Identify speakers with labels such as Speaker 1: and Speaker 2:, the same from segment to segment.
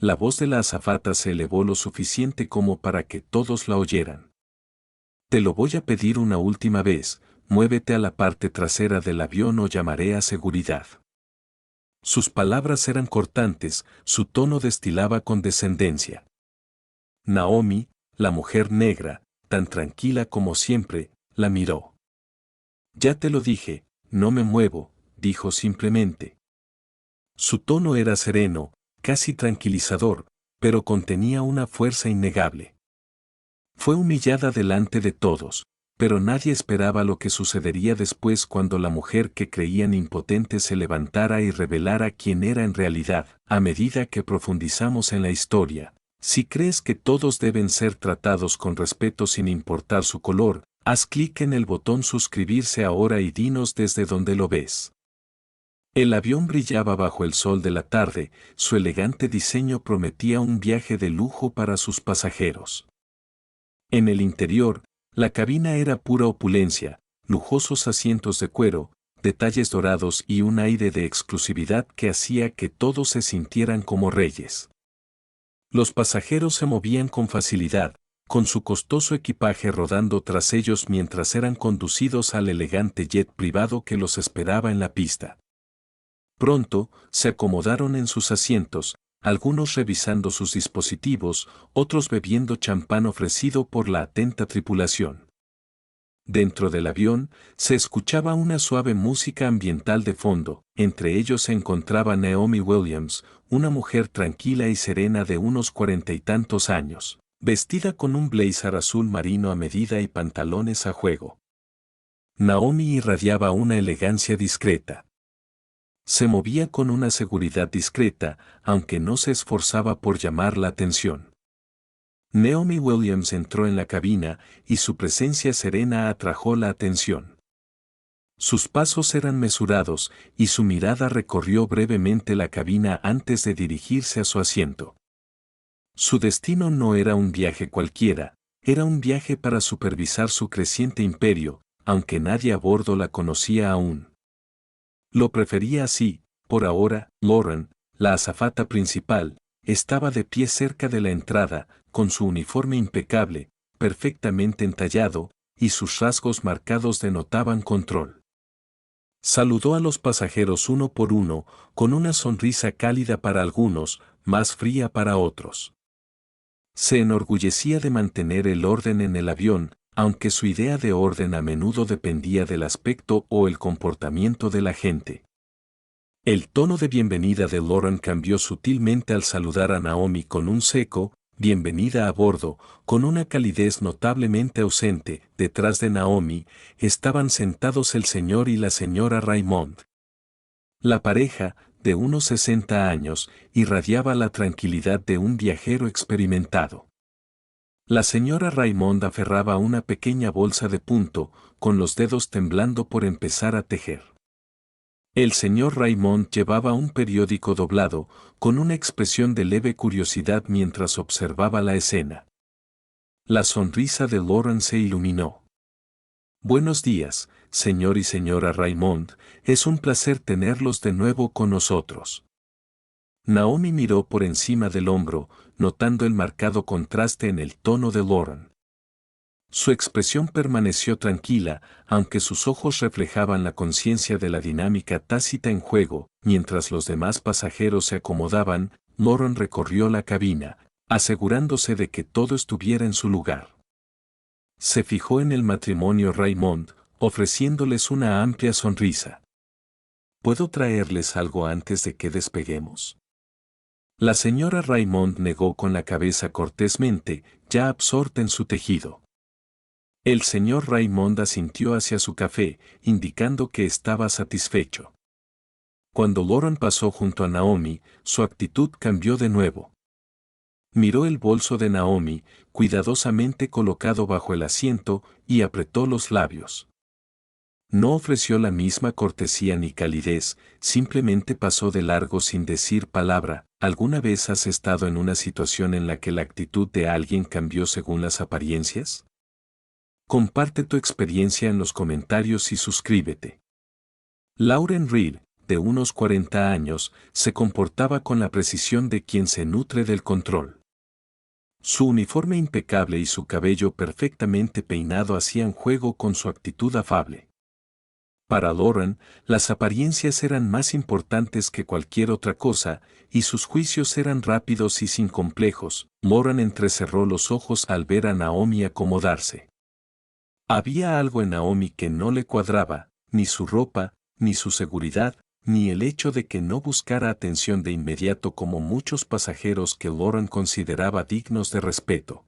Speaker 1: La voz de la azafata se elevó lo suficiente como para que todos la oyeran. Te lo voy a pedir una última vez, muévete a la parte trasera del avión o llamaré a seguridad. Sus palabras eran cortantes, su tono destilaba condescendencia. Naomi, la mujer negra, tan tranquila como siempre, la miró. Ya te lo dije, no me muevo, dijo simplemente. Su tono era sereno, casi tranquilizador, pero contenía una fuerza innegable. Fue humillada delante de todos, pero nadie esperaba lo que sucedería después cuando la mujer que creían impotente se levantara y revelara quién era en realidad. A medida que profundizamos en la historia, si crees que todos deben ser tratados con respeto sin importar su color, haz clic en el botón suscribirse ahora y dinos desde dónde lo ves. El avión brillaba bajo el sol de la tarde, su elegante diseño prometía un viaje de lujo para sus pasajeros. En el interior, la cabina era pura opulencia, lujosos asientos de cuero, detalles dorados y un aire de exclusividad que hacía que todos se sintieran como reyes. Los pasajeros se movían con facilidad, con su costoso equipaje rodando tras ellos mientras eran conducidos al elegante jet privado que los esperaba en la pista. Pronto, se acomodaron en sus asientos, algunos revisando sus dispositivos, otros bebiendo champán ofrecido por la atenta tripulación. Dentro del avión, se escuchaba una suave música ambiental de fondo, entre ellos se encontraba Naomi Williams, una mujer tranquila y serena de unos 40 y tantos años, vestida con un blazer azul marino a medida y pantalones a juego. Naomi irradiaba una elegancia discreta. Se movía con una seguridad discreta, aunque no se esforzaba por llamar la atención. Naomi Williams entró en la cabina y su presencia serena atrajo la atención. Sus pasos eran mesurados y su mirada recorrió brevemente la cabina antes de dirigirse a su asiento. Su destino no era un viaje cualquiera, era un viaje para supervisar su creciente imperio, aunque nadie a bordo la conocía aún. Lo prefería así, por ahora. Lauren, la azafata principal, estaba de pie cerca de la entrada, con su uniforme impecable, perfectamente entallado, y sus rasgos marcados denotaban control. Saludó a los pasajeros uno por uno, con una sonrisa cálida para algunos, más fría para otros. Se enorgullecía de mantener el orden en el avión, aunque su idea de orden a menudo dependía del aspecto o el comportamiento de la gente. El tono de bienvenida de Lauren cambió sutilmente al saludar a Naomi con un seco, bienvenida a bordo, con una calidez notablemente ausente. Detrás de Naomi, estaban sentados el señor y la señora Raymond. La pareja, de unos 60 años, irradiaba la tranquilidad de un viajero experimentado. La señora Raymond aferraba una pequeña bolsa de punto, con los dedos temblando por empezar a tejer. El señor Raymond llevaba un periódico doblado, con una expresión de leve curiosidad mientras observaba la escena. La sonrisa de Lauren se iluminó. Buenos días, señor y señora Raymond, es un placer tenerlos de nuevo con nosotros. Naomi miró por encima del hombro, notando el marcado contraste en el tono de Lauren. Su expresión permaneció tranquila, aunque sus ojos reflejaban la conciencia de la dinámica tácita en juego. Mientras los demás pasajeros se acomodaban, Lauren recorrió la cabina, asegurándose de que todo estuviera en su lugar. Se fijó en el matrimonio Raymond, ofreciéndoles una amplia sonrisa. ¿Puedo traerles algo antes de que despeguemos? La señora Raymond negó con la cabeza cortésmente, ya absorta en su tejido. El señor Raymond asintió hacia su café, indicando que estaba satisfecho. Cuando Lauren pasó junto a Naomi, su actitud cambió de nuevo. Miró el bolso de Naomi, cuidadosamente colocado bajo el asiento, y apretó los labios. No ofreció la misma cortesía ni calidez, simplemente pasó de largo sin decir palabra. ¿Alguna vez has estado en una situación en la que la actitud de alguien cambió según las apariencias? Comparte tu experiencia en los comentarios y suscríbete. Lauren Reed, de unos 40 años, se comportaba con la precisión de quien se nutre del control. Su uniforme impecable y su cabello perfectamente peinado hacían juego con su actitud afable. Para Lauren, las apariencias eran más importantes que cualquier otra cosa, y sus juicios eran rápidos y sin complejos. Lauren entrecerró los ojos al ver a Naomi acomodarse. Había algo en Naomi que no le cuadraba, ni su ropa, ni su seguridad, ni el hecho de que no buscara atención de inmediato como muchos pasajeros que Lauren consideraba dignos de respeto.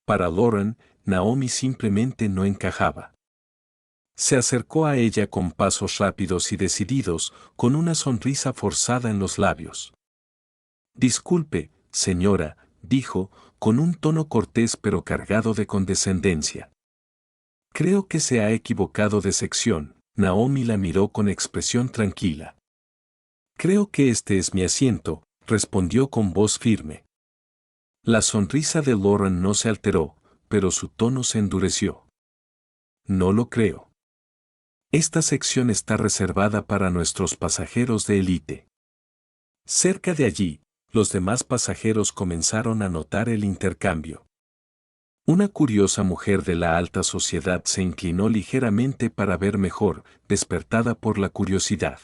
Speaker 1: Para Lauren, Naomi simplemente no encajaba. Se acercó a ella con pasos rápidos y decididos, con una sonrisa forzada en los labios. «Disculpe, señora», dijo, con un tono cortés pero cargado de condescendencia. «Creo que se ha equivocado de sección». Naomi la miró con expresión tranquila. «Creo que este es mi asiento», respondió con voz firme. La sonrisa de Lauren no se alteró, pero su tono se endureció. «No lo creo. Esta sección está reservada para nuestros pasajeros de élite». Cerca de allí, los demás pasajeros comenzaron a notar el intercambio. Una curiosa mujer de la alta sociedad se inclinó ligeramente para ver mejor, despertada por la curiosidad.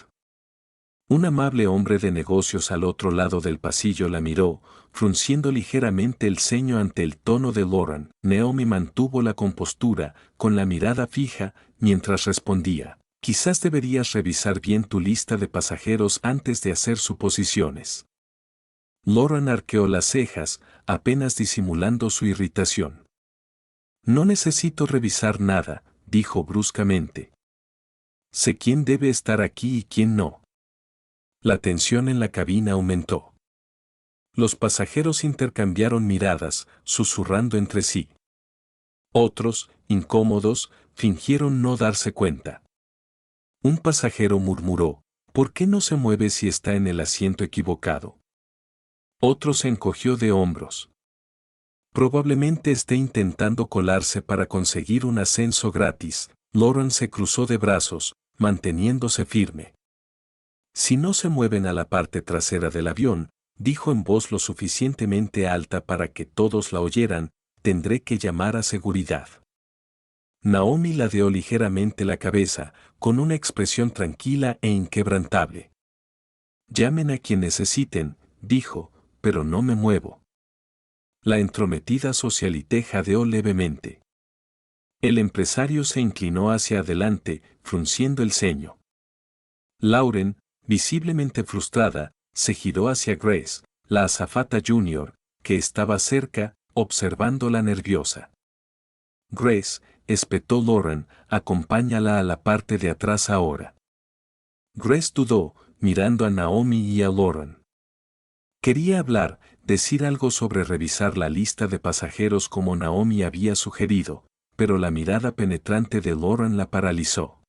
Speaker 1: Un amable hombre de negocios al otro lado del pasillo la miró, frunciendo ligeramente el ceño ante el tono de Lauren. Naomi mantuvo la compostura, con la mirada fija, mientras respondía: «Quizás deberías revisar bien tu lista de pasajeros antes de hacer suposiciones». Lauren arqueó las cejas, apenas disimulando su irritación. «No necesito revisar nada», dijo bruscamente. «Sé quién debe estar aquí y quién no». La tensión en la cabina aumentó. Los pasajeros intercambiaron miradas, susurrando entre sí. Otros, incómodos, fingieron no darse cuenta. Un pasajero murmuró: «¿Por qué no se mueve si está en el asiento equivocado?». Otro se encogió de hombros. «Probablemente esté intentando colarse para conseguir un ascenso gratis». Lauren se cruzó de brazos, manteniéndose firme. «Si no se mueven a la parte trasera del avión», dijo en voz lo suficientemente alta para que todos la oyeran, «tendré que llamar a seguridad». Naomi ladeó ligeramente la cabeza, con una expresión tranquila e inquebrantable. «Llamen a quien necesiten», dijo, «pero no me muevo». La entrometida socialité jadeó levemente. El empresario se inclinó hacia adelante, frunciendo el ceño. Lauren, visiblemente frustrada, se giró hacia Grace, la azafata junior, que estaba cerca, observándola nerviosa. «Grace», espetó Lauren, «acompáñala a la parte de atrás ahora». Grace dudó, mirando a Naomi y a Lauren. Quería hablar, decir algo sobre revisar la lista de pasajeros como Naomi había sugerido, pero la mirada penetrante de Lauren la paralizó.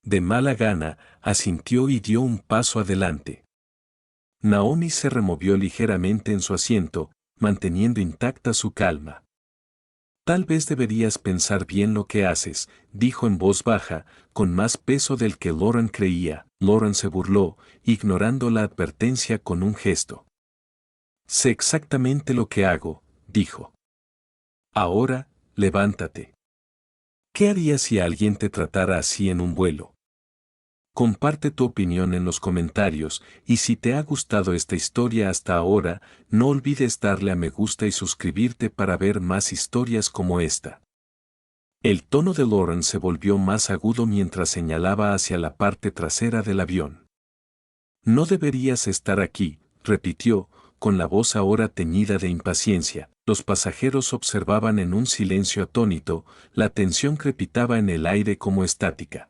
Speaker 1: De mala gana, asintió y dio un paso adelante. Naomi se removió ligeramente en su asiento, manteniendo intacta su calma. «Tal vez deberías pensar bien lo que haces», dijo en voz baja, con más peso del que Lauren creía. Lauren se burló, ignorando la advertencia con un gesto. «Sé exactamente lo que hago», dijo. «Ahora, levántate». ¿Qué harías si alguien te tratara así en un vuelo? Comparte tu opinión en los comentarios, y si te ha gustado esta historia hasta ahora, no olvides darle a me gusta y suscribirte para ver más historias como esta. El tono de Lauren se volvió más agudo mientras señalaba hacia la parte trasera del avión. «No deberías estar aquí», repitió, con la voz ahora teñida de impaciencia. Los pasajeros observaban en un silencio atónito, la tensión crepitaba en el aire como estática.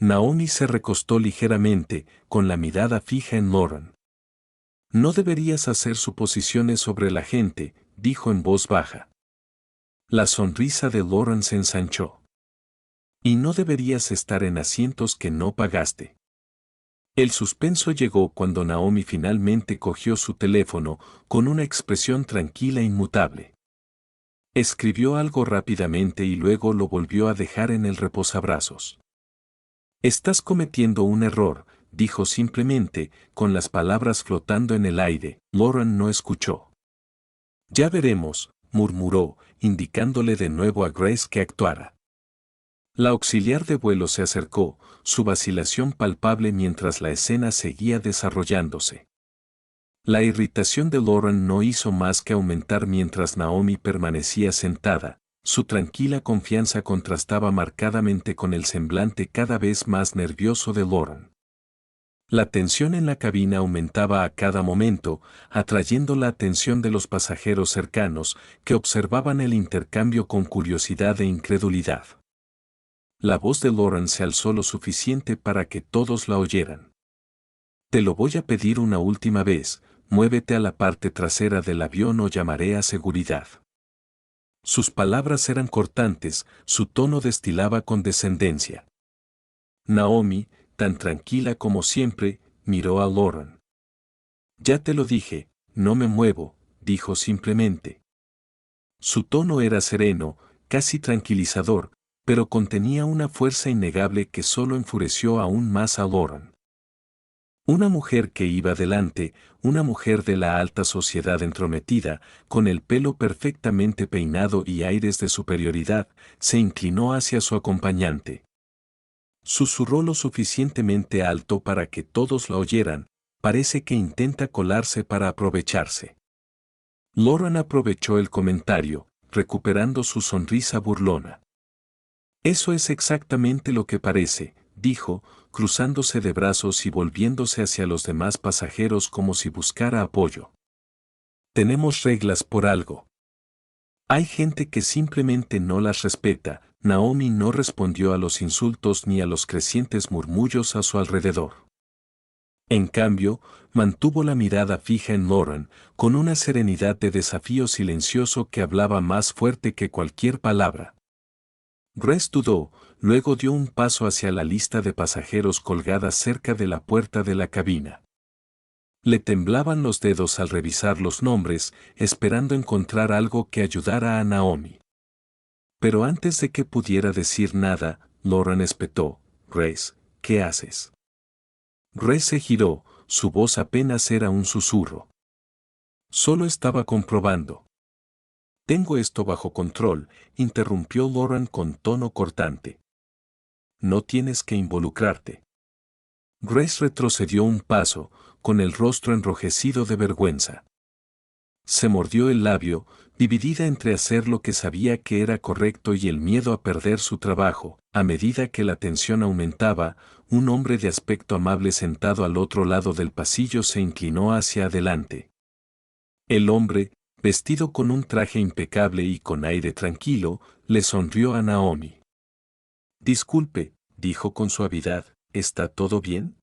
Speaker 1: Naomi se recostó ligeramente, con la mirada fija en Lauren. «No deberías hacer suposiciones sobre la gente», dijo en voz baja. La sonrisa de Lauren se ensanchó. «Y no deberías estar en asientos que no pagaste». El suspenso llegó cuando Naomi finalmente cogió su teléfono, con una expresión tranquila e inmutable. Escribió algo rápidamente y luego lo volvió a dejar en el reposabrazos. Estás cometiendo un error, dijo simplemente, con las palabras flotando en el aire. Lauren no escuchó. Ya veremos, murmuró, indicándole de nuevo a Grace que actuara. La auxiliar de vuelo se acercó, su vacilación palpable mientras la escena seguía desarrollándose. La irritación de Lauren no hizo más que aumentar mientras Naomi permanecía sentada. Su tranquila confianza contrastaba marcadamente con el semblante cada vez más nervioso de Lauren. La tensión en la cabina aumentaba a cada momento, atrayendo la atención de los pasajeros cercanos, que observaban el intercambio con curiosidad e incredulidad. La voz de Lauren se alzó lo suficiente para que todos la oyeran. Te lo voy a pedir una última vez, muévete a la parte trasera del avión o llamaré a seguridad. Sus palabras eran cortantes, su tono destilaba condescendencia. Naomi, tan tranquila como siempre, miró a Lauren. Ya te lo dije, no me muevo, dijo simplemente. Su tono era sereno, casi tranquilizador, pero contenía una fuerza innegable que solo enfureció aún más a Lauren. Una mujer que iba delante, una mujer de la alta sociedad entrometida, con el pelo perfectamente peinado y aires de superioridad, se inclinó hacia su acompañante. Susurró lo suficientemente alto para que todos la oyeran, parece que intenta colarse para aprovecharse. Lauren aprovechó el comentario, recuperando su sonrisa burlona. Eso es exactamente lo que parece, dijo, cruzándose de brazos y volviéndose hacia los demás pasajeros como si buscara apoyo. Tenemos reglas por algo. Hay gente que simplemente no las respeta. Naomi no respondió a los insultos ni a los crecientes murmullos a su alrededor. En cambio, mantuvo la mirada fija en Lauren, con una serenidad de desafío silencioso que hablaba más fuerte que cualquier palabra. Grace dudó, luego dio un paso hacia la lista de pasajeros colgada cerca de la puerta de la cabina. Le temblaban los dedos al revisar los nombres, esperando encontrar algo que ayudara a Naomi. Pero antes de que pudiera decir nada, Lauren espetó, Grace, ¿qué haces? Grace se giró, su voz apenas era un susurro. Solo estaba comprobando. Tengo esto bajo control, interrumpió Lauren con tono cortante. No tienes que involucrarte. Grace retrocedió un paso, con el rostro enrojecido de vergüenza. Se mordió el labio, dividida entre hacer lo que sabía que era correcto y el miedo a perder su trabajo. A medida que la tensión aumentaba, un hombre de aspecto amable sentado al otro lado del pasillo se inclinó hacia adelante. El hombre, vestido con un traje impecable y con aire tranquilo, le sonrió a Naomi. Disculpe, dijo con suavidad, ¿está todo bien?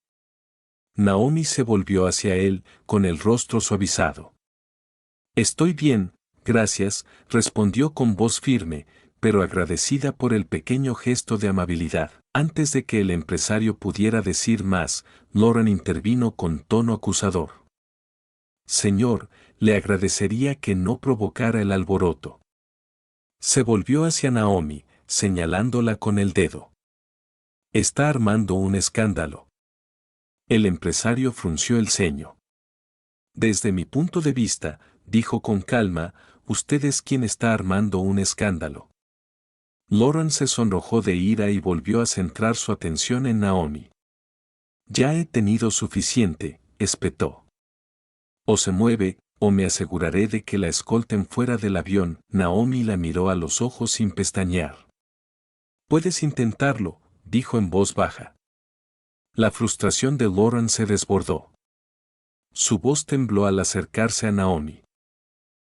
Speaker 1: Naomi se volvió hacia él, con el rostro suavizado. Estoy bien, gracias, respondió con voz firme, pero agradecida por el pequeño gesto de amabilidad. Antes de que el empresario pudiera decir más, Lauren intervino con tono acusador. Señor, le agradecería que no provocara el alboroto. Se volvió hacia Naomi, señalándola con el dedo. Está armando un escándalo. El empresario frunció el ceño. Desde mi punto de vista, dijo con calma, usted es quien está armando un escándalo. Lauren se sonrojó de ira y volvió a centrar su atención en Naomi. Ya he tenido suficiente, espetó. O se mueve, o me aseguraré de que la escolten fuera del avión. Naomi la miró a los ojos sin pestañear. Puedes intentarlo, dijo en voz baja. La frustración de Lauren se desbordó. Su voz tembló al acercarse a Naomi.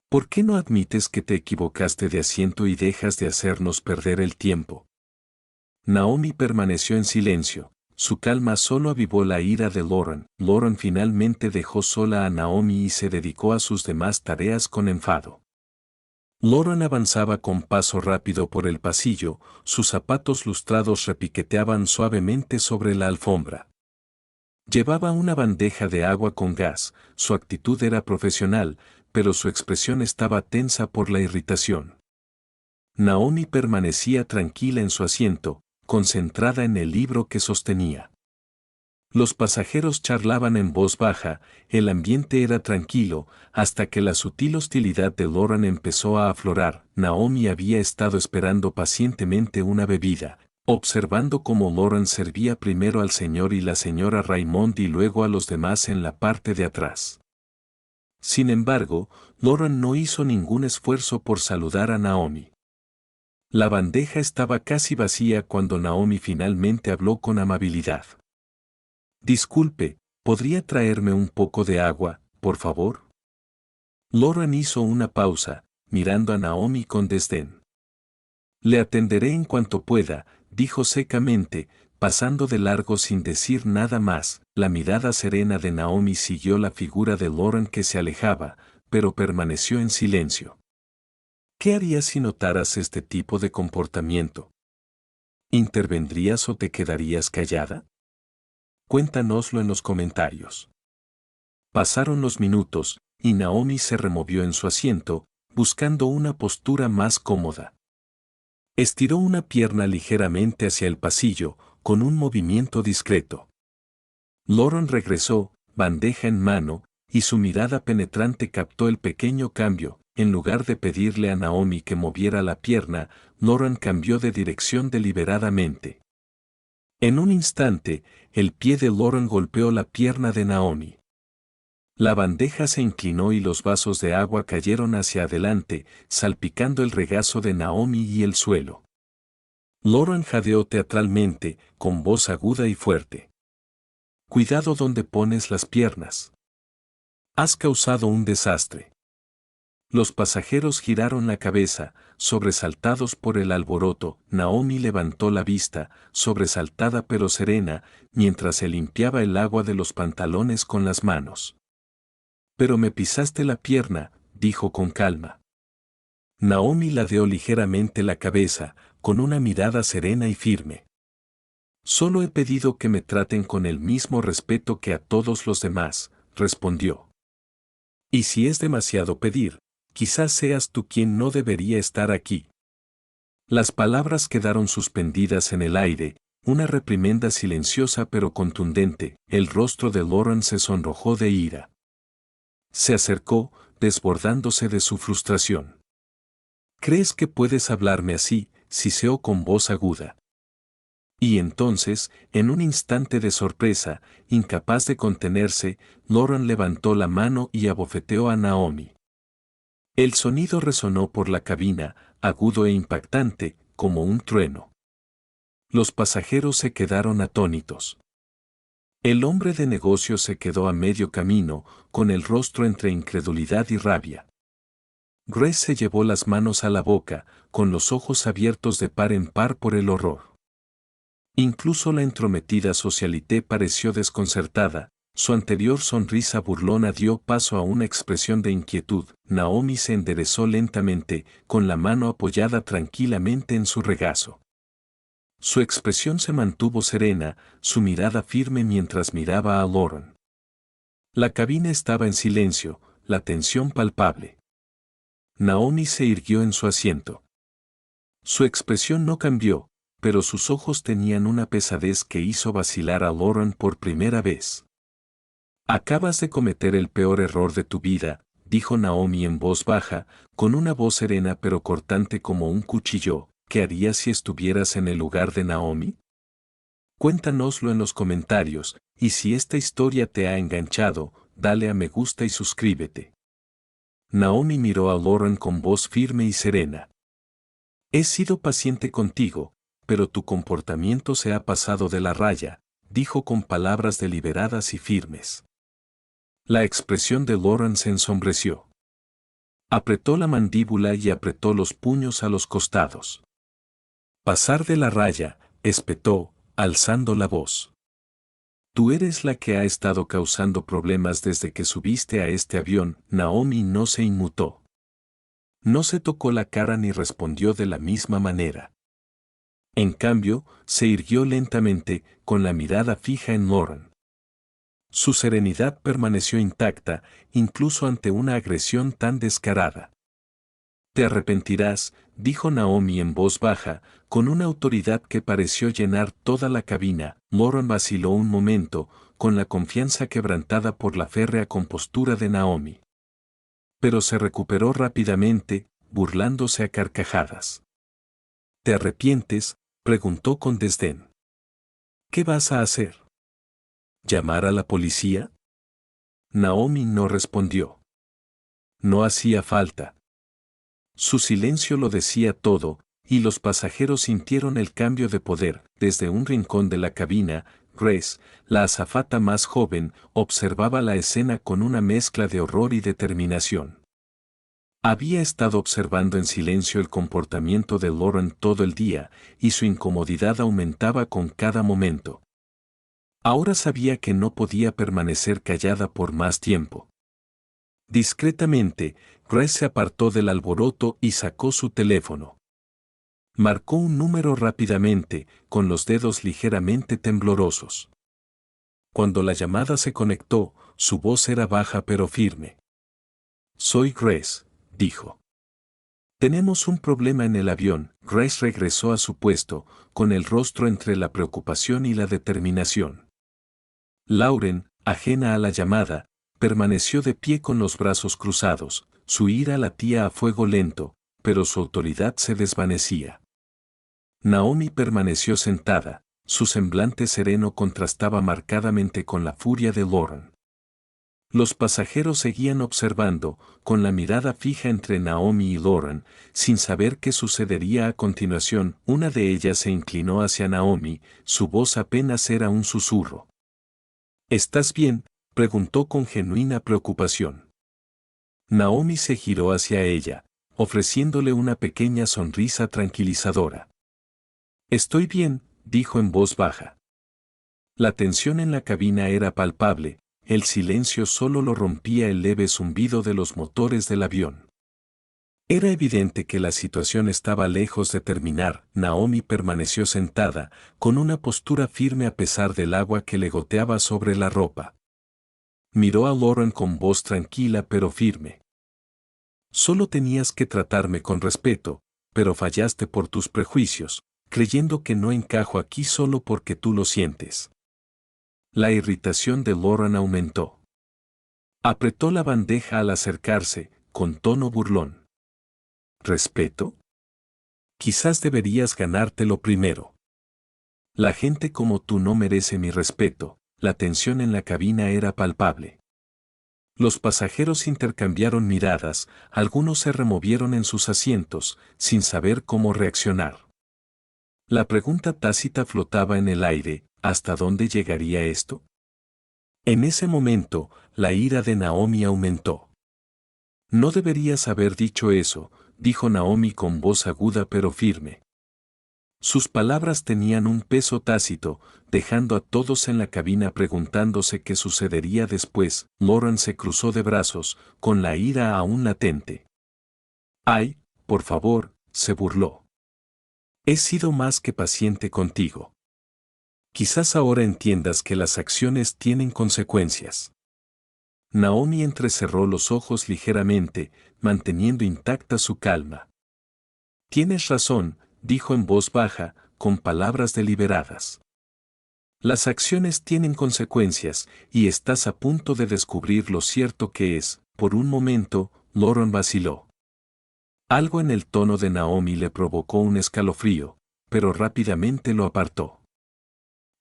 Speaker 1: ¿Por qué no admites que te equivocaste de asiento y dejas de hacernos perder el tiempo? Naomi permaneció en silencio. Su calma solo avivó la ira de Lauren. Lauren finalmente dejó sola a Naomi y se dedicó a sus demás tareas con enfado. Lauren avanzaba con paso rápido por el pasillo, sus zapatos lustrados repiqueteaban suavemente sobre la alfombra. Llevaba una bandeja de agua con gas, su actitud era profesional, pero su expresión estaba tensa por la irritación. Naomi permanecía tranquila en su asiento, concentrada en el libro que sostenía. Los pasajeros charlaban en voz baja, el ambiente era tranquilo, hasta que la sutil hostilidad de Lauren empezó a aflorar. Naomi había estado esperando pacientemente una bebida, observando cómo Lauren servía primero al señor y la señora Raymond y luego a los demás en la parte de atrás. Sin embargo, Lauren no hizo ningún esfuerzo por saludar a Naomi. La bandeja estaba casi vacía cuando Naomi finalmente habló con amabilidad. Disculpe, ¿podría traerme un poco de agua, por favor? Lauren hizo una pausa, mirando a Naomi con desdén. Le atenderé en cuanto pueda, dijo secamente, pasando de largo sin decir nada más. La mirada serena de Naomi siguió la figura de Lauren que se alejaba, pero permaneció en silencio. ¿Qué harías si notaras este tipo de comportamiento? ¿Intervendrías o te quedarías callada? Cuéntanoslo en los comentarios. Pasaron los minutos, y Naomi se removió en su asiento, buscando una postura más cómoda. Estiró una pierna ligeramente hacia el pasillo, con un movimiento discreto. Lauren regresó, bandeja en mano, y su mirada penetrante captó el pequeño cambio. En lugar de pedirle a Naomi que moviera la pierna, Lauren cambió de dirección deliberadamente. En un instante, el pie de Lauren golpeó la pierna de Naomi. La bandeja se inclinó y los vasos de agua cayeron hacia adelante, salpicando el regazo de Naomi y el suelo. Lauren jadeó teatralmente, con voz aguda y fuerte. Cuidado donde pones las piernas. Has causado un desastre. Los pasajeros giraron la cabeza, sobresaltados por el alboroto. Naomi levantó la vista, sobresaltada pero serena, mientras se limpiaba el agua de los pantalones con las manos. Pero me pisaste la pierna, dijo con calma. Naomi ladeó ligeramente la cabeza, con una mirada serena y firme. Solo he pedido que me traten con el mismo respeto que a todos los demás, respondió. Y si es demasiado pedir, quizás seas tú quien no debería estar aquí. Las palabras quedaron suspendidas en el aire, una reprimenda silenciosa pero contundente. El rostro de Lauren se sonrojó de ira. Se acercó, desbordándose de su frustración. ¿Crees que puedes hablarme así?, siseó con voz aguda. Y entonces, en un instante de sorpresa, incapaz de contenerse, Lauren levantó la mano y abofeteó a Naomi. El sonido resonó por la cabina, agudo e impactante, como un trueno. Los pasajeros se quedaron atónitos. El hombre de negocios se quedó a medio camino, con el rostro entre incredulidad y rabia. Grace se llevó las manos a la boca, con los ojos abiertos de par en par por el horror. Incluso la entrometida socialité pareció desconcertada. Su anterior sonrisa burlona dio paso a una expresión de inquietud. Naomi se enderezó lentamente, con la mano apoyada tranquilamente en su regazo. Su expresión se mantuvo serena, su mirada firme mientras miraba a Lauren. La cabina estaba en silencio, la tensión palpable. Naomi se irguió en su asiento. Su expresión no cambió, pero sus ojos tenían una pesadez que hizo vacilar a Lauren por primera vez. Acabas de cometer el peor error de tu vida, dijo Naomi en voz baja, con una voz serena pero cortante como un cuchillo. ¿Qué harías si estuvieras en el lugar de Naomi? Cuéntanoslo en los comentarios, y si esta historia te ha enganchado, dale a me gusta y suscríbete. Naomi miró a Lauren con voz firme y serena. He sido paciente contigo, pero tu comportamiento se ha pasado de la raya, dijo con palabras deliberadas y firmes. La expresión de Lauren se ensombreció. Apretó la mandíbula y apretó los puños a los costados. Pasar de la raya, espetó, alzando la voz. Tú eres la que ha estado causando problemas desde que subiste a este avión. Naomi no se inmutó. No se tocó la cara ni respondió de la misma manera. En cambio, se irguió lentamente, con la mirada fija en Lauren. Su serenidad permaneció intacta, incluso ante una agresión tan descarada. Te arrepentirás, dijo Naomi en voz baja, con una autoridad que pareció llenar toda la cabina. Lauren vaciló un momento, con la confianza quebrantada por la férrea compostura de Naomi. Pero se recuperó rápidamente, burlándose a carcajadas. ¿Te arrepientes?, preguntó con desdén. ¿Qué vas a hacer? ¿Llamar a la policía? Naomi no respondió. No hacía falta. Su silencio lo decía todo, y los pasajeros sintieron el cambio de poder. Desde un rincón de la cabina, Grace, la azafata más joven, observaba la escena con una mezcla de horror y determinación. Había estado observando en silencio el comportamiento de Lauren todo el día, y su incomodidad aumentaba con cada momento. Ahora sabía que no podía permanecer callada por más tiempo. Discretamente, Grace se apartó del alboroto y sacó su teléfono. Marcó un número rápidamente, con los dedos ligeramente temblorosos. Cuando la llamada se conectó, su voz era baja pero firme. «Soy Grace», dijo. «Tenemos un problema en el avión». Grace regresó a su puesto, con el rostro entre la preocupación y la determinación. Lauren, ajena a la llamada, permaneció de pie con los brazos cruzados. Su ira latía a fuego lento, pero su autoridad se desvanecía. Naomi permaneció sentada, su semblante sereno contrastaba marcadamente con la furia de Lauren. Los pasajeros seguían observando, con la mirada fija entre Naomi y Lauren, sin saber qué sucedería a continuación. Una de ellas se inclinó hacia Naomi, su voz apenas era un susurro. «¿Estás bien?», preguntó con genuina preocupación. Naomi se giró hacia ella, ofreciéndole una pequeña sonrisa tranquilizadora. «Estoy bien», dijo en voz baja. La tensión en la cabina era palpable, el silencio solo lo rompía el leve zumbido de los motores del avión. Era evidente que la situación estaba lejos de terminar. Naomi permaneció sentada, con una postura firme a pesar del agua que le goteaba sobre la ropa. Miró a Lauren con voz tranquila pero firme. «Solo tenías que tratarme con respeto, pero fallaste por tus prejuicios, creyendo que no encajo aquí solo porque tú lo sientes». La irritación de Lauren aumentó. Apretó la bandeja al acercarse, con tono burlón. ¿Respeto? Quizás deberías ganártelo primero. La gente como tú no merece mi respeto. La tensión en la cabina era palpable. Los pasajeros intercambiaron miradas, algunos se removieron en sus asientos, sin saber cómo reaccionar. La pregunta tácita flotaba en el aire: ¿hasta dónde llegaría esto? En ese momento, la ira de Naomi aumentó. «No deberías haber dicho eso», dijo Naomi con voz aguda pero firme. Sus palabras tenían un peso tácito, dejando a todos en la cabina preguntándose qué sucedería después. Lauren se cruzó de brazos, con la ira aún latente. «Ay, por favor», se burló. «He sido más que paciente contigo. Quizás ahora entiendas que las acciones tienen consecuencias». Naomi entrecerró los ojos ligeramente, manteniendo intacta su calma. «Tienes razón», dijo en voz baja, con palabras deliberadas. «Las acciones tienen consecuencias, y estás a punto de descubrir lo cierto que es». Por un momento, Lauren vaciló. Algo en el tono de Naomi le provocó un escalofrío, pero rápidamente lo apartó.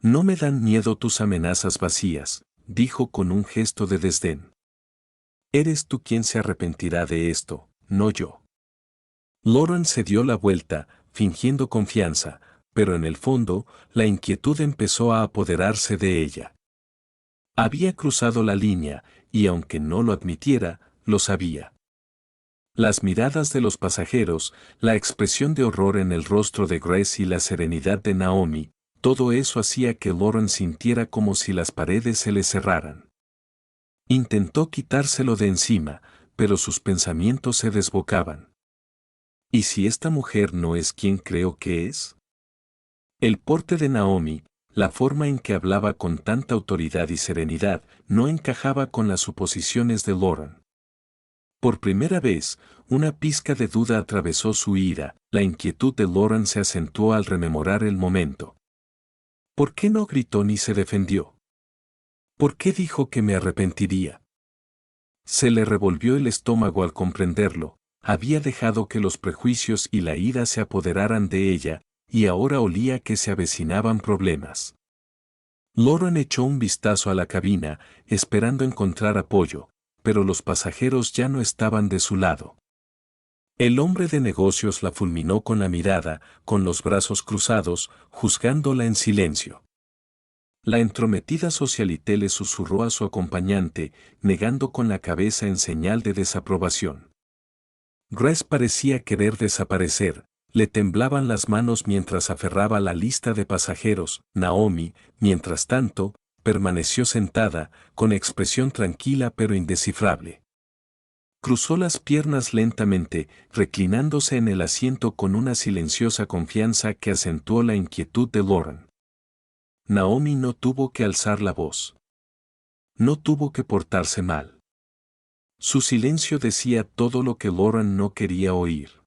Speaker 1: «No me dan miedo tus amenazas vacías», dijo con un gesto de desdén. «Eres tú quien se arrepentirá de esto, no yo». Lauren se dio la vuelta, fingiendo confianza, pero en el fondo, la inquietud empezó a apoderarse de ella. Había cruzado la línea, y aunque no lo admitiera, lo sabía. Las miradas de los pasajeros, la expresión de horror en el rostro de Grace y la serenidad de Naomi, todo eso hacía que Lauren sintiera como si las paredes se le cerraran. Intentó quitárselo de encima, pero sus pensamientos se desbocaban. ¿Y si esta mujer no es quien creo que es? El porte de Naomi, la forma en que hablaba con tanta autoridad y serenidad, no encajaba con las suposiciones de Lauren. Por primera vez, una pizca de duda atravesó su ira, la inquietud de Lauren se acentuó al rememorar el momento. ¿Por qué no gritó ni se defendió? ¿Por qué dijo que me arrepentiría? Se le revolvió el estómago al comprenderlo, había dejado que los prejuicios y la ira se apoderaran de ella, y ahora olía que se avecinaban problemas. Lauren echó un vistazo a la cabina, esperando encontrar apoyo, pero los pasajeros ya no estaban de su lado. El hombre de negocios la fulminó con la mirada, con los brazos cruzados, juzgándola en silencio. La entrometida socialité le susurró a su acompañante, negando con la cabeza en señal de desaprobación. Grace parecía querer desaparecer, le temblaban las manos mientras aferraba la lista de pasajeros. Naomi, mientras tanto, permaneció sentada, con expresión tranquila pero indescifrable. Cruzó las piernas lentamente, reclinándose en el asiento con una silenciosa confianza que acentuó la inquietud de Lauren. Naomi no tuvo que alzar la voz. No tuvo que portarse mal. Su silencio decía todo lo que Lauren no quería oír.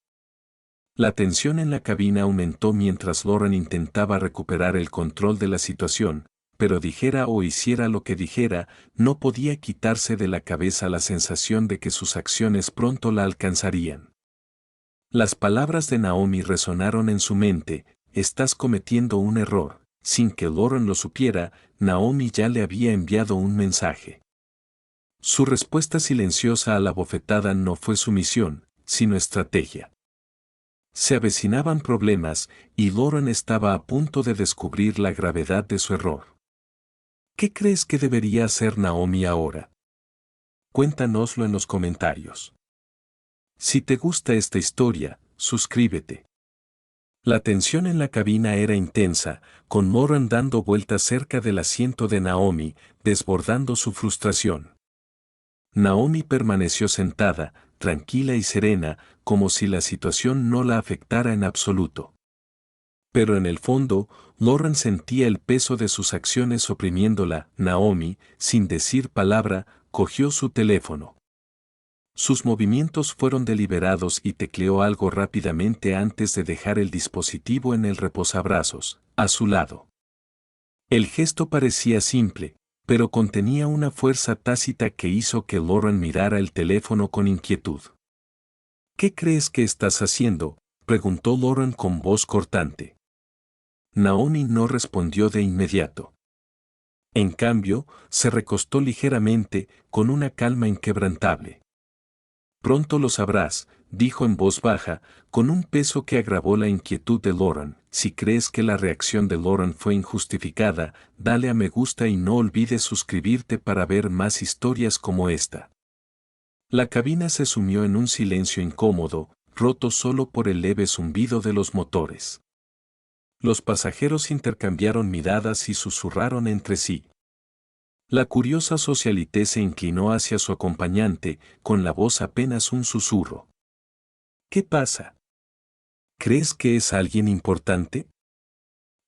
Speaker 1: La tensión en la cabina aumentó mientras Lauren intentaba recuperar el control de la situación, pero dijera o hiciera lo que dijera, no podía quitarse de la cabeza la sensación de que sus acciones pronto la alcanzarían. Las palabras de Naomi resonaron en su mente: estás cometiendo un error. Sin que Lauren lo supiera, Naomi ya le había enviado un mensaje. Su respuesta silenciosa a la bofetada no fue sumisión, sino estrategia. Se avecinaban problemas, y Lauren estaba a punto de descubrir la gravedad de su error. ¿Qué crees que debería hacer Naomi ahora? Cuéntanoslo en los comentarios. Si te gusta esta historia, suscríbete. La tensión en la cabina era intensa, con Lauren dando vueltas cerca del asiento de Naomi, desbordando su frustración. Naomi permaneció sentada, tranquila y serena, como si la situación no la afectara en absoluto. Pero en el fondo, Lauren sentía el peso de sus acciones oprimiéndola. Naomi, sin decir palabra, cogió su teléfono. Sus movimientos fueron deliberados y tecleó algo rápidamente antes de dejar el dispositivo en el reposabrazos, a su lado. El gesto parecía simple, pero contenía una fuerza tácita que hizo que Lauren mirara el teléfono con inquietud. ¿Qué crees que estás haciendo?, preguntó Lauren con voz cortante. Naomi no respondió de inmediato. En cambio, se recostó ligeramente, con una calma inquebrantable. Pronto lo sabrás, dijo en voz baja, con un peso que agravó la inquietud de Lauren. Si crees que la reacción de Lauren fue injustificada, dale a me gusta y no olvides suscribirte para ver más historias como esta. La cabina se sumió en un silencio incómodo, roto solo por el leve zumbido de los motores. Los pasajeros intercambiaron miradas y susurraron entre sí. La curiosa socialité se inclinó hacia su acompañante, con la voz apenas un susurro. ¿Qué pasa? ¿Crees que es alguien importante?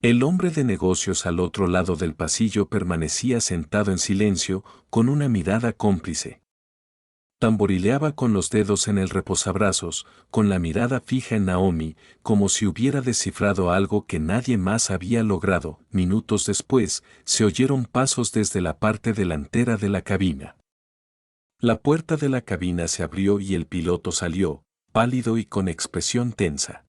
Speaker 1: El hombre de negocios al otro lado del pasillo permanecía sentado en silencio, con una mirada cómplice. Tamborileaba con los dedos en el reposabrazos, con la mirada fija en Naomi, como si hubiera descifrado algo que nadie más había logrado. Minutos después, se oyeron pasos desde la parte delantera de la cabina. La puerta de la cabina se abrió y el piloto salió, pálido y con expresión tensa.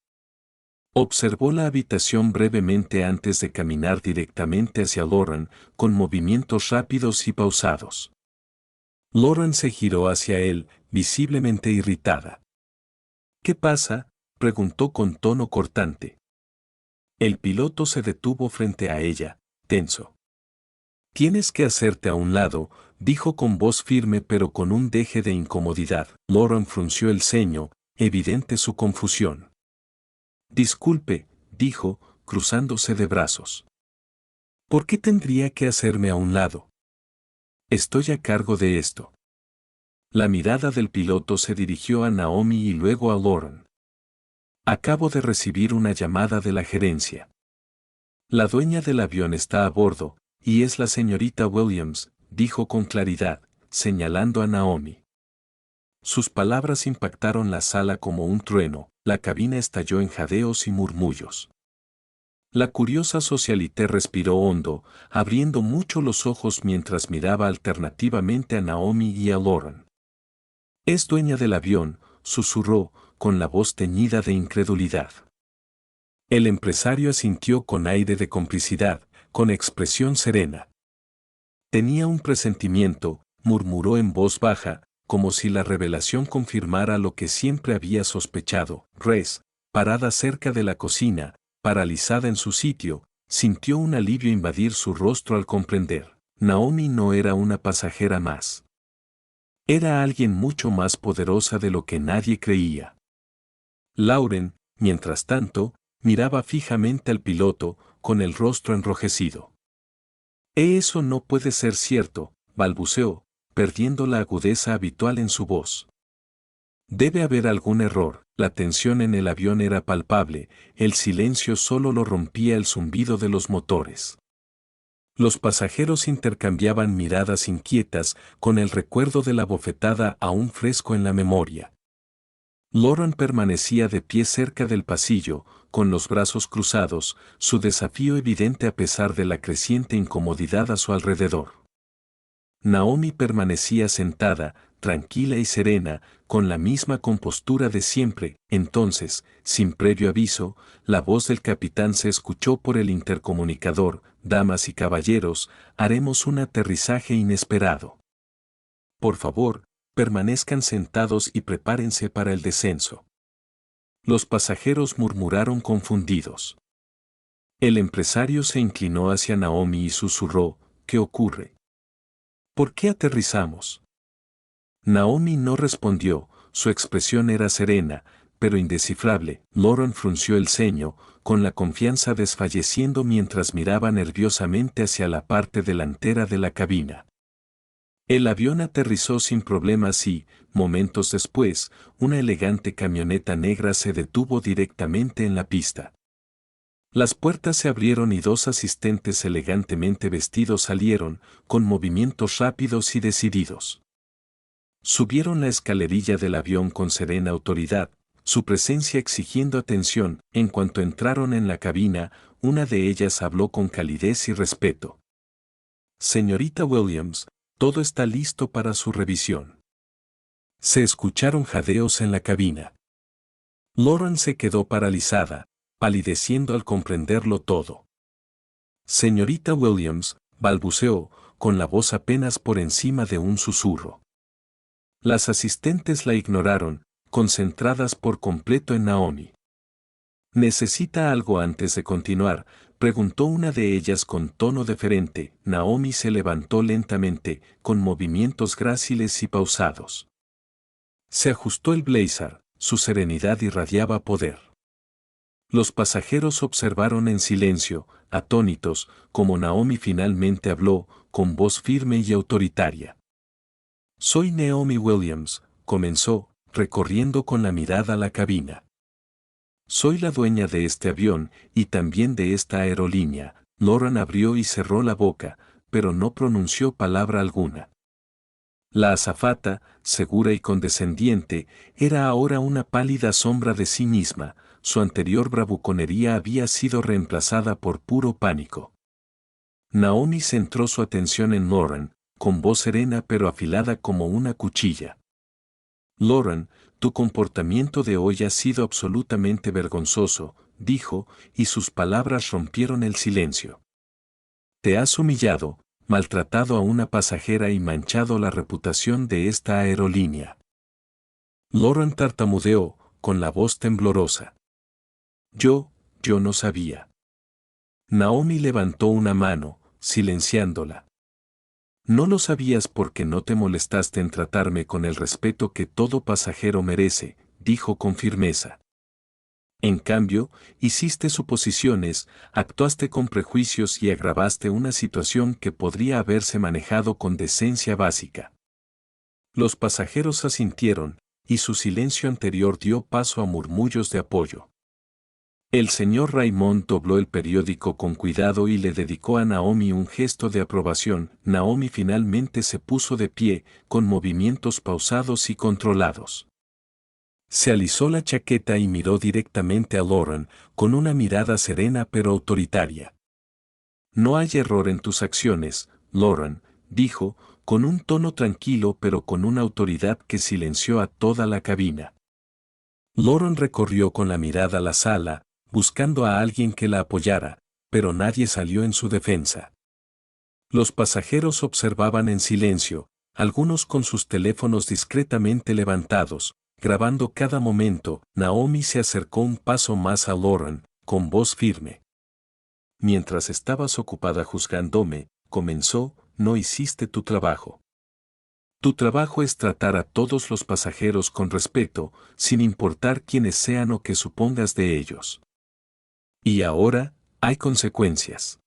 Speaker 1: Observó la habitación brevemente antes de caminar directamente hacia Lauren, con movimientos rápidos y pausados. Lauren se giró hacia él, visiblemente irritada. ¿Qué pasa?, preguntó con tono cortante. El piloto se detuvo frente a ella, tenso. Tienes que hacerte a un lado, dijo con voz firme pero con un deje de incomodidad. Lauren frunció el ceño, evidente su confusión. Disculpe, dijo, cruzándose de brazos. ¿Por qué tendría que hacerme a un lado? Estoy a cargo de esto. La mirada del piloto se dirigió a Naomi y luego a Lauren. Acabo de recibir una llamada de la gerencia. La dueña del avión está a bordo, y es la señorita Williams, dijo con claridad, señalando a Naomi. Sus palabras impactaron la sala como un trueno, la cabina estalló en jadeos y murmullos. La curiosa socialité respiró hondo, abriendo mucho los ojos mientras miraba alternativamente a Naomi y a Lauren. «Es dueña del avión», susurró, con la voz teñida de incredulidad. El empresario asintió con aire de complicidad, con expresión serena. «Tenía un presentimiento», murmuró en voz baja, como si la revelación confirmara lo que siempre había sospechado. Res, parada cerca de la cocina, paralizada en su sitio, sintió un alivio invadir su rostro al comprender. Naomi no era una pasajera más. Era alguien mucho más poderosa de lo que nadie creía. Lauren, mientras tanto, miraba fijamente al piloto, con el rostro enrojecido. «Eso no puede ser cierto», balbuceó, perdiendo la agudeza habitual en su voz. «Debe haber algún error». La tensión en el avión era palpable, el silencio solo lo rompía el zumbido de los motores. Los pasajeros intercambiaban miradas inquietas, con el recuerdo de la bofetada aún fresco en la memoria. Lauren permanecía de pie cerca del pasillo, con los brazos cruzados, su desafío evidente a pesar de la creciente incomodidad a su alrededor. Naomi permanecía sentada, tranquila y serena, con la misma compostura de siempre. Entonces, sin previo aviso, la voz del capitán se escuchó por el intercomunicador: «Damas y caballeros, haremos un aterrizaje inesperado. Por favor, permanezcan sentados y prepárense para el descenso». Los pasajeros murmuraron confundidos. El empresario se inclinó hacia Naomi y susurró: «¿Qué ocurre? ¿Por qué aterrizamos?». Naomi no respondió, su expresión era serena, pero indescifrable. Lauren frunció el ceño, con la confianza desfalleciendo mientras miraba nerviosamente hacia la parte delantera de la cabina. El avión aterrizó sin problemas y, momentos después, una elegante camioneta negra se detuvo directamente en la pista. Las puertas se abrieron y dos asistentes elegantemente vestidos salieron, con movimientos rápidos y decididos. Subieron la escalerilla del avión con serena autoridad, su presencia exigiendo atención. En cuanto entraron en la cabina, una de ellas habló con calidez y respeto. «Señorita Williams, todo está listo para su revisión». Se escucharon jadeos en la cabina. Lauren se quedó paralizada, palideciendo al comprenderlo todo. «Señorita Williams», balbuceó, con la voz apenas por encima de un susurro. Las asistentes la ignoraron, concentradas por completo en Naomi. «¿Necesita algo antes de continuar?», preguntó una de ellas con tono deferente. Naomi se levantó lentamente, con movimientos gráciles y pausados. Se ajustó el blazer, su serenidad irradiaba poder. Los pasajeros observaron en silencio, atónitos, como Naomi finalmente habló, con voz firme y autoritaria. «Soy Naomi Williams», comenzó, recorriendo con la mirada la cabina. «Soy la dueña de este avión, y también de esta aerolínea». Lauren abrió y cerró la boca, pero no pronunció palabra alguna. La azafata, segura y condescendiente, era ahora una pálida sombra de sí misma. Su anterior bravuconería había sido reemplazada por puro pánico. Naomi centró su atención en Lauren, con voz serena pero afilada como una cuchilla. «Lauren, tu comportamiento de hoy ha sido absolutamente vergonzoso», dijo, y sus palabras rompieron el silencio. «Te has humillado, maltratado a una pasajera y manchado la reputación de esta aerolínea». Lauren tartamudeó, con la voz temblorosa. Yo no sabía». Naomi levantó una mano, silenciándola. «No lo sabías porque no te molestaste en tratarme con el respeto que todo pasajero merece», dijo con firmeza. «En cambio, hiciste suposiciones, actuaste con prejuicios y agravaste una situación que podría haberse manejado con decencia básica». Los pasajeros asintieron, y su silencio anterior dio paso a murmullos de apoyo. El señor Raymond dobló el periódico con cuidado y le dedicó a Naomi un gesto de aprobación. Naomi finalmente se puso de pie, con movimientos pausados y controlados. Se alisó la chaqueta y miró directamente a Lauren, con una mirada serena pero autoritaria. No hay error en tus acciones, Lauren, dijo, con un tono tranquilo pero con una autoridad que silenció a toda la cabina. Lauren recorrió con la mirada la sala, buscando a alguien que la apoyara, pero nadie salió en su defensa. Los pasajeros observaban en silencio, algunos con sus teléfonos discretamente levantados, grabando cada momento. Naomi se acercó un paso más a Lauren, con voz firme. Mientras estabas ocupada juzgándome, comenzó, no hiciste tu trabajo. Tu trabajo es tratar a todos los pasajeros con respeto, sin importar quiénes sean o qué supongas de ellos. Y ahora, hay consecuencias.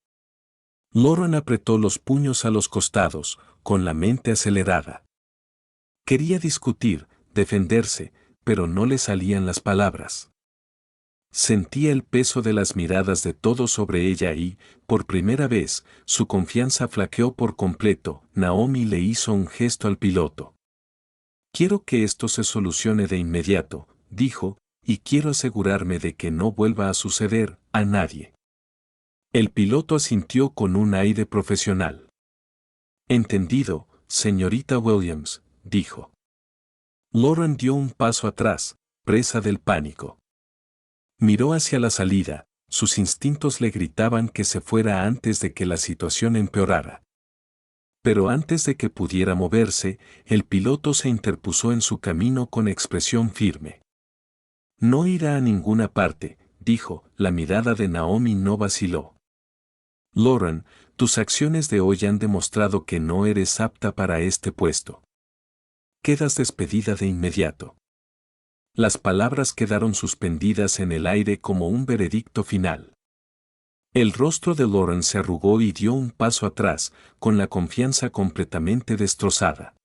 Speaker 1: Lauren apretó los puños a los costados, con la mente acelerada. Quería discutir, defenderse, pero no le salían las palabras. Sentía el peso de las miradas de todos sobre ella y, por primera vez, su confianza flaqueó por completo. Naomi le hizo un gesto al piloto. Quiero que esto se solucione de inmediato, dijo, y quiero asegurarme de que no vuelva a suceder a nadie. El piloto asintió con un aire profesional. Entendido, señorita Williams, dijo. Lauren dio un paso atrás, presa del pánico. Miró hacia la salida, sus instintos le gritaban que se fuera antes de que la situación empeorara. Pero antes de que pudiera moverse, el piloto se interpuso en su camino con expresión firme. No irá a ninguna parte, dijo. La mirada de Naomi no vaciló. Lauren, tus acciones de hoy han demostrado que no eres apta para este puesto. Quedas despedida de inmediato. Las palabras quedaron suspendidas en el aire como un veredicto final. El rostro de Lauren se arrugó y dio un paso atrás, con la confianza completamente destrozada.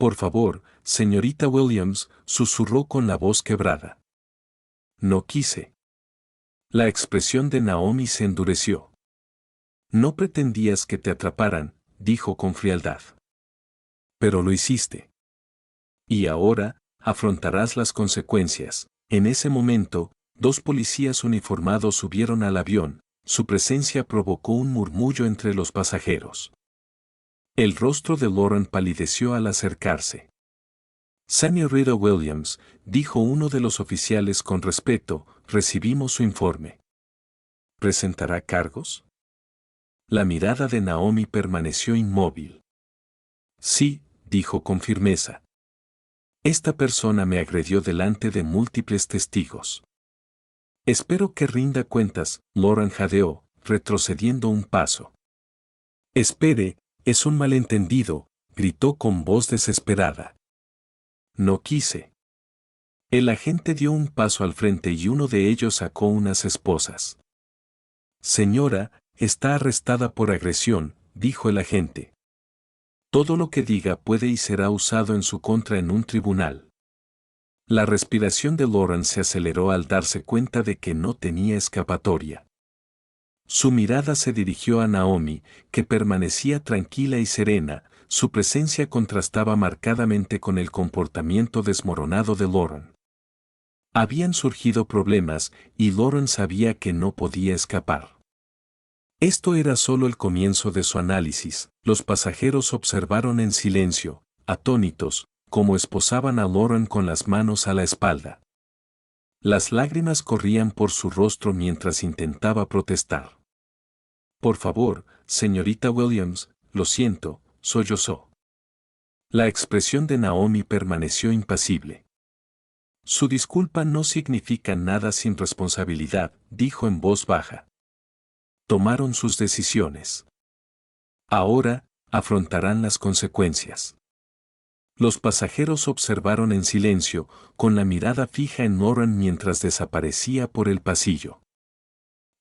Speaker 1: Por favor, señorita Williams, susurró con la voz quebrada. No quise. La expresión de Naomi se endureció. No pretendías que te atraparan, dijo con frialdad. Pero lo hiciste. Y ahora, afrontarás las consecuencias. En ese momento, dos policías uniformados subieron al avión. Su presencia provocó un murmullo entre los pasajeros. El rostro de Lauren palideció al acercarse. Señorita Williams, dijo uno de los oficiales con respeto, recibimos su informe. ¿Presentará cargos? La mirada de Naomi permaneció inmóvil. Sí, dijo con firmeza. Esta persona me agredió delante de múltiples testigos. Espero que rinda cuentas, Lauren jadeó, retrocediendo un paso. Espere, es un malentendido, gritó con voz desesperada. No quise. El agente dio un paso al frente y uno de ellos sacó unas esposas. Señora, está arrestada por agresión, dijo el agente. Todo lo que diga puede y será usado en su contra en un tribunal. La respiración de Lauren se aceleró al darse cuenta de que no tenía escapatoria. Su mirada se dirigió a Naomi, que permanecía tranquila y serena. Su presencia contrastaba marcadamente con el comportamiento desmoronado de Lauren. Habían surgido problemas, y Lauren sabía que no podía escapar. Esto era solo el comienzo de su análisis. Los pasajeros observaron en silencio, atónitos, cómo esposaban a Lauren con las manos a la espalda. Las lágrimas corrían por su rostro mientras intentaba protestar. Por favor, señorita Williams, lo siento, sollozó. La expresión de Naomi permaneció impasible. Su disculpa no significa nada sin responsabilidad, dijo en voz baja. Tomaron sus decisiones. Ahora, afrontarán las consecuencias. Los pasajeros observaron en silencio, con la mirada fija en Lauren mientras desaparecía por el pasillo.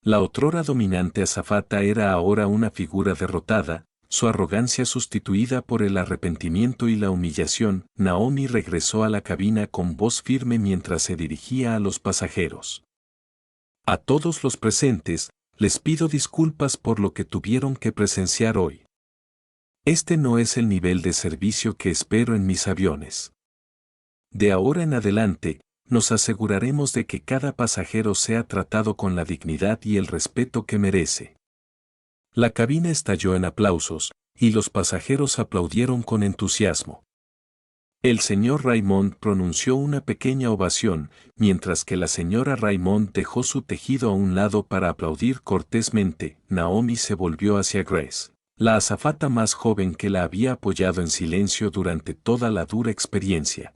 Speaker 1: La otrora dominante azafata era ahora una figura derrotada, su arrogancia sustituida por el arrepentimiento y la humillación. Naomi regresó a la cabina con voz firme mientras se dirigía a los pasajeros. A todos los presentes, les pido disculpas por lo que tuvieron que presenciar hoy. Este no es el nivel de servicio que espero en mis aviones. De ahora en adelante, nos aseguraremos de que cada pasajero sea tratado con la dignidad y el respeto que merece. La cabina estalló en aplausos, y los pasajeros aplaudieron con entusiasmo. El señor Raymond pronunció una pequeña ovación, mientras que la señora Raymond dejó su tejido a un lado para aplaudir cortésmente. Naomi se volvió hacia Grace, la azafata más joven que la había apoyado en silencio durante toda la dura experiencia.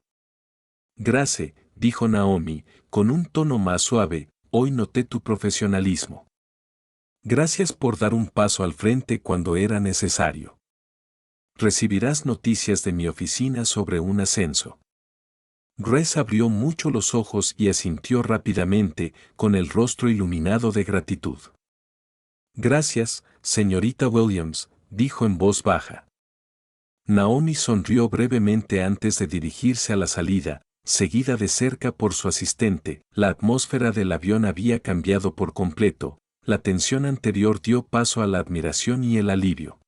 Speaker 1: Grace, dijo Naomi, con un tono más suave, hoy noté tu profesionalismo. Gracias por dar un paso al frente cuando era necesario. Recibirás noticias de mi oficina sobre un ascenso. Grace abrió mucho los ojos y asintió rápidamente, con el rostro iluminado de gratitud. Gracias, señorita Williams, dijo en voz baja. Naomi sonrió brevemente antes de dirigirse a la salida, seguida de cerca por su asistente. La atmósfera del avión había cambiado por completo, la tensión anterior dio paso a la admiración y el alivio.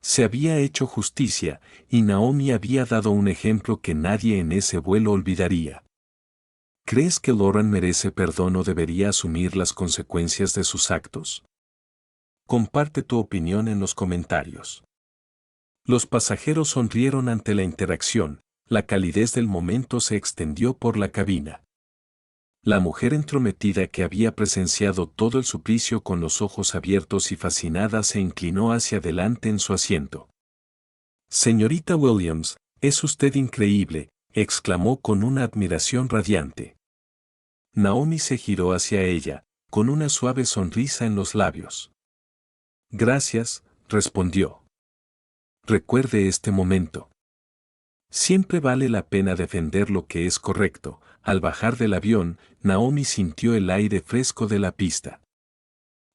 Speaker 1: Se había hecho justicia, y Naomi había dado un ejemplo que nadie en ese vuelo olvidaría. ¿Crees que Lauren merece perdón o debería asumir las consecuencias de sus actos? Comparte tu opinión en los comentarios. Los pasajeros sonrieron ante la interacción, la calidez del momento se extendió por la cabina. La mujer entrometida que había presenciado todo el suplicio con los ojos abiertos y fascinada se inclinó hacia adelante en su asiento. Señorita Williams, es usted increíble, exclamó con una admiración radiante. Naomi se giró hacia ella, con una suave sonrisa en los labios. Gracias, respondió. Recuerde este momento. Siempre vale la pena defender lo que es correcto. Al bajar del avión, Naomi sintió el aire fresco de la pista.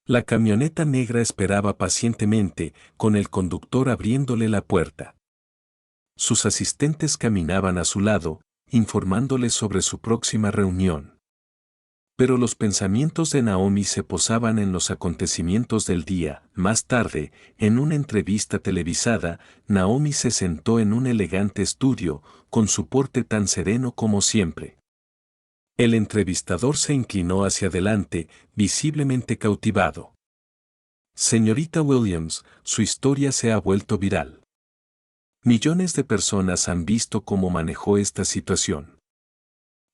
Speaker 1: La camioneta negra esperaba pacientemente, con el conductor abriéndole la puerta. Sus asistentes caminaban a su lado, informándole sobre su próxima reunión. Pero los pensamientos de Naomi se posaban en los acontecimientos del día. Más tarde, en una entrevista televisada, Naomi se sentó en un elegante estudio, con su porte tan sereno como siempre. El entrevistador se inclinó hacia adelante, visiblemente cautivado. Señorita Williams, su historia se ha vuelto viral. Millones de personas han visto cómo manejó esta situación.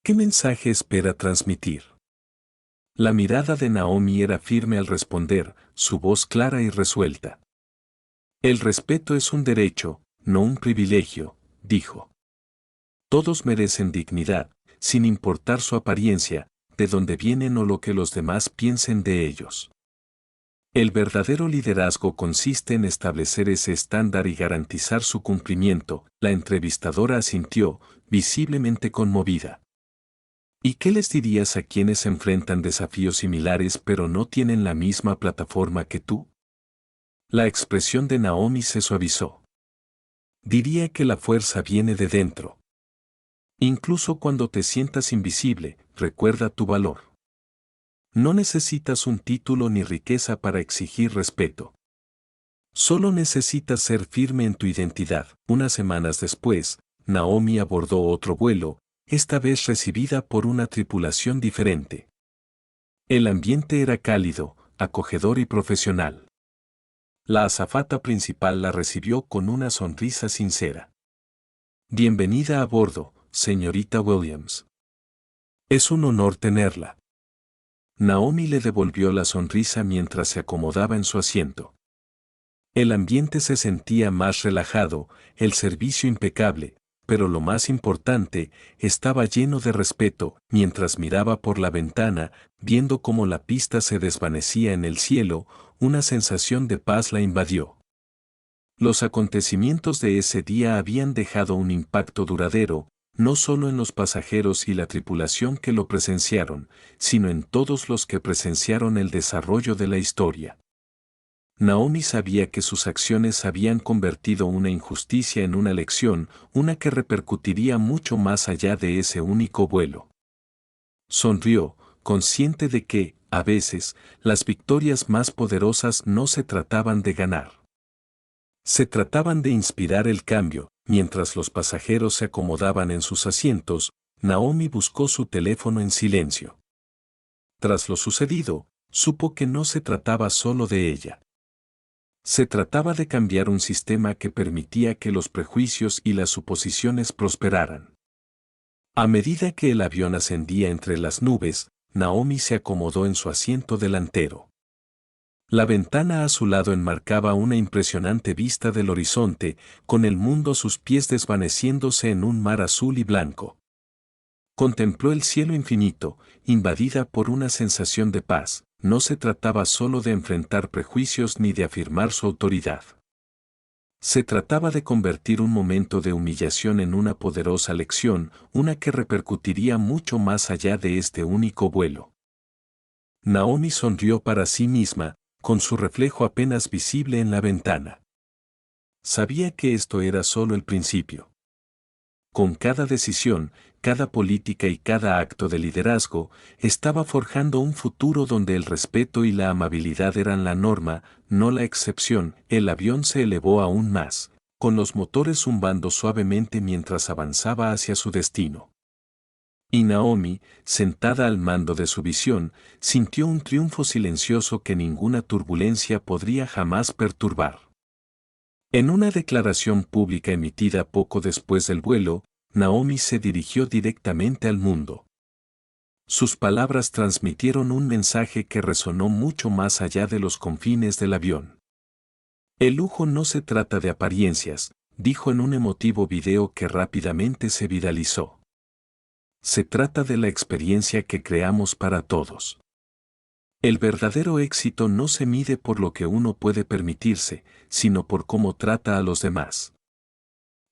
Speaker 1: ¿Qué mensaje espera transmitir? La mirada de Naomi era firme al responder, su voz clara y resuelta. El respeto es un derecho, no un privilegio, dijo. Todos merecen dignidad, sin importar su apariencia, de dónde vienen o lo que los demás piensen de ellos. El verdadero liderazgo consiste en establecer ese estándar y garantizar su cumplimiento. La entrevistadora asintió, visiblemente conmovida. ¿Y qué les dirías a quienes enfrentan desafíos similares pero no tienen la misma plataforma que tú? La expresión de Naomi se suavizó. Diría que la fuerza viene de dentro. Incluso cuando te sientas invisible, recuerda tu valor. No necesitas un título ni riqueza para exigir respeto. Solo necesitas ser firme en tu identidad. Unas semanas después, Naomi abordó otro vuelo, esta vez recibida por una tripulación diferente. El ambiente era cálido, acogedor y profesional. La azafata principal la recibió con una sonrisa sincera. Bienvenida a bordo, señorita Williams. Es un honor tenerla. Naomi le devolvió la sonrisa mientras se acomodaba en su asiento. El ambiente se sentía más relajado, el servicio impecable, pero lo más importante, estaba lleno de respeto. Mientras miraba por la ventana, viendo cómo la pista se desvanecía en el cielo, una sensación de paz la invadió. Los acontecimientos de ese día habían dejado un impacto duradero, no solo en los pasajeros y la tripulación que lo presenciaron, sino en todos los que presenciaron el desarrollo de la historia. Naomi sabía que sus acciones habían convertido una injusticia en una lección, una que repercutiría mucho más allá de ese único vuelo. Sonrió, consciente de que, a veces, las victorias más poderosas no se trataban de ganar. Se trataban de inspirar el cambio. Mientras los pasajeros se acomodaban en sus asientos, Naomi buscó su teléfono en silencio. Tras lo sucedido, supo que no se trataba solo de ella. Se trataba de cambiar un sistema que permitía que los prejuicios y las suposiciones prosperaran. A medida que el avión ascendía entre las nubes, Naomi se acomodó en su asiento delantero. La ventana a su lado enmarcaba una impresionante vista del horizonte, con el mundo a sus pies desvaneciéndose en un mar azul y blanco. Contempló el cielo infinito, invadida por una sensación de paz. No se trataba solo de enfrentar prejuicios ni de afirmar su autoridad. Se trataba de convertir un momento de humillación en una poderosa lección, una que repercutiría mucho más allá de este único vuelo. Naomi sonrió para sí misma, con su reflejo apenas visible en la ventana. Sabía que esto era solo el principio. Con cada decisión, cada política y cada acto de liderazgo, estaba forjando un futuro donde el respeto y la amabilidad eran la norma, no la excepción. El avión se elevó aún más, con los motores zumbando suavemente mientras avanzaba hacia su destino. Y Naomi, sentada al mando de su visión, sintió un triunfo silencioso que ninguna turbulencia podría jamás perturbar. En una declaración pública emitida poco después del vuelo, Naomi se dirigió directamente al mundo. Sus palabras transmitieron un mensaje que resonó mucho más allá de los confines del avión. El lujo no se trata de apariencias, dijo en un emotivo video que rápidamente se viralizó. Se trata de la experiencia que creamos para todos. El verdadero éxito no se mide por lo que uno puede permitirse, sino por cómo trata a los demás.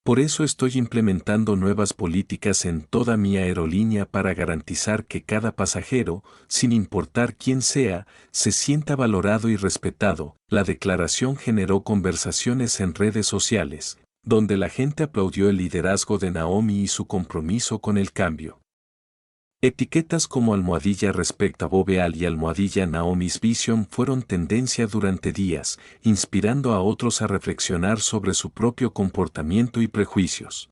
Speaker 1: Por eso estoy implementando nuevas políticas en toda mi aerolínea para garantizar que cada pasajero, sin importar quién sea, se sienta valorado y respetado. La declaración generó conversaciones en redes sociales, donde la gente aplaudió el liderazgo de Naomi y su compromiso con el cambio. Etiquetas como almohadilla Respectable y almohadilla Naomi's Vision fueron tendencia durante días, inspirando a otros a reflexionar sobre su propio comportamiento y prejuicios.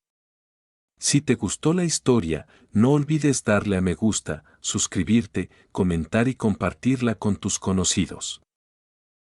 Speaker 1: Si te gustó la historia, no olvides darle a me gusta, suscribirte, comentar y compartirla con tus conocidos.